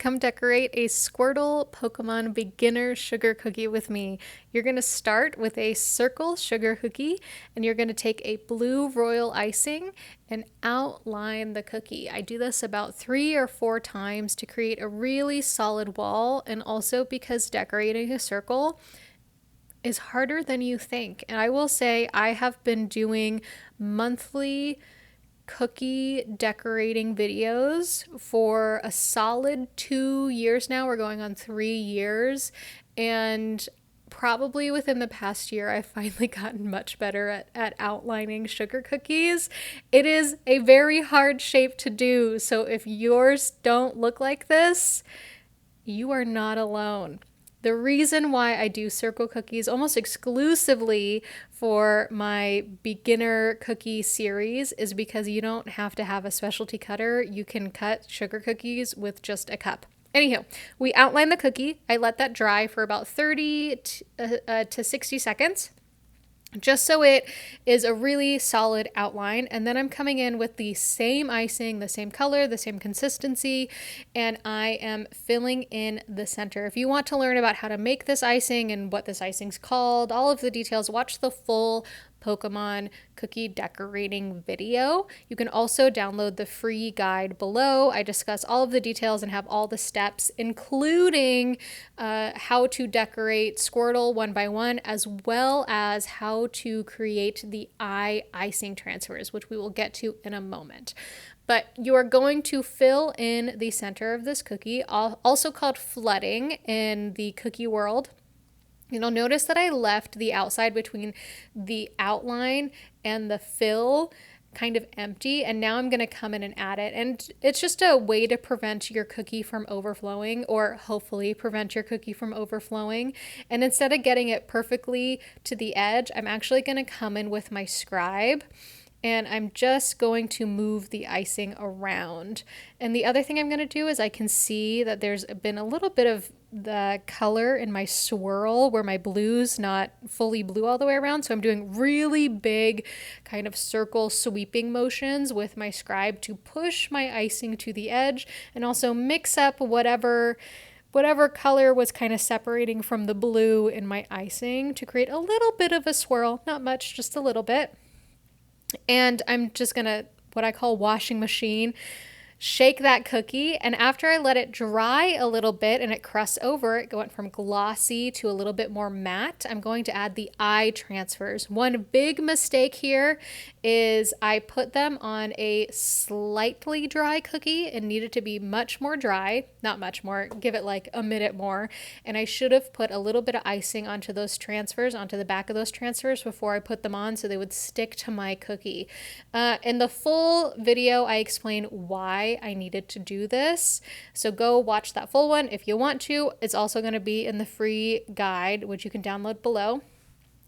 Come decorate a Squirtle Pokemon beginner sugar cookie with me. You're going to start with a circle sugar cookie and you're going to take a blue royal icing and outline the cookie. I do this about 3 or 4 times to create a really solid wall, and also because decorating a circle is harder than you think. And I will say I have been doing monthly cookie decorating videos for a solid 2 years now. We're going on 3 years, and probably within the past year I've finally gotten much better at outlining sugar cookies. It is a very hard shape to do, so if yours don't look like this, you are not alone. The reason why I do circle cookies almost exclusively for my beginner cookie series is because you don't have to have a specialty cutter. You can cut sugar cookies with just a cup. Anywho, we outline the cookie. I let that dry for about 30 to 60 seconds, just so it is a really solid outline. And then I'm coming in with the same icing, the same color, the same consistency, and I am filling in the center. If you want to learn about how to make this icing and what this icing's called, all of the details, watch the full Pokemon cookie decorating video. You can also download the free guide below. I discuss all of the details and have all the steps, including how to decorate Squirtle one by one, as well as how to create the eye icing transfers, which we will get to in a moment. But you are going to fill in the center of this cookie, also called flooding in the cookie world. You'll notice that I left the outside between the outline and the fill kind of empty, and now I'm going to come in and add it. And it's just a way to prevent your cookie from overflowing, or hopefully prevent your cookie from overflowing. And instead of getting it perfectly to the edge, I'm actually going to come in with my scribe, and I'm just going to move the icing around. And the other thing I'm going to do is I can see that there's been a little bit of the color in my swirl where my blue's not fully blue all the way around. So I'm doing really big kind of circle sweeping motions with my scribe to push my icing to the edge and also mix up whatever color was kind of separating from the blue in my icing to create a little bit of a swirl. Not much, just a little bit. And I'm just gonna, what I call washing machine, shake that cookie. And after I let it dry a little bit and it crusts over, it went from glossy to a little bit more matte, I'm going to add the eye transfers. One big mistake here is I put them on a slightly dry cookie. It needed to be much more dry, not much more, give it like a minute more. And I should have put a little bit of icing onto those transfers, onto the back of those transfers before I put them on so they would stick to my cookie. In the full video, I explain why I needed to do this. So go watch that full one if you want to. It's also going to be in the free guide, which you can download below.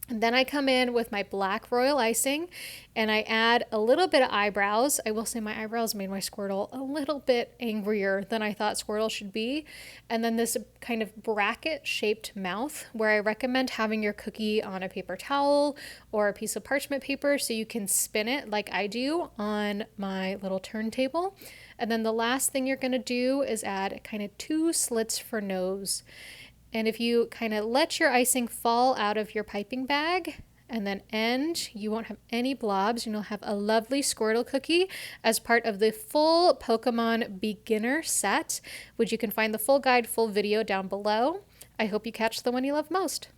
And then I come in with my black royal icing and I add a little bit of eyebrows. I will say my eyebrows made my Squirtle a little bit angrier than I thought Squirtle should be. And then this kind of bracket shaped mouth, where I recommend having your cookie on a paper towel or a piece of parchment paper so you can spin it like I do on my little turntable. And then the last thing you're going to do is add kind of 2 slits for nose. And if you kind of let your icing fall out of your piping bag and then end, you won't have any blobs and you'll have a lovely Squirtle cookie as part of the full Pokemon beginner set, which you can find the full guide, full video down below. I hope you catch the one you love most.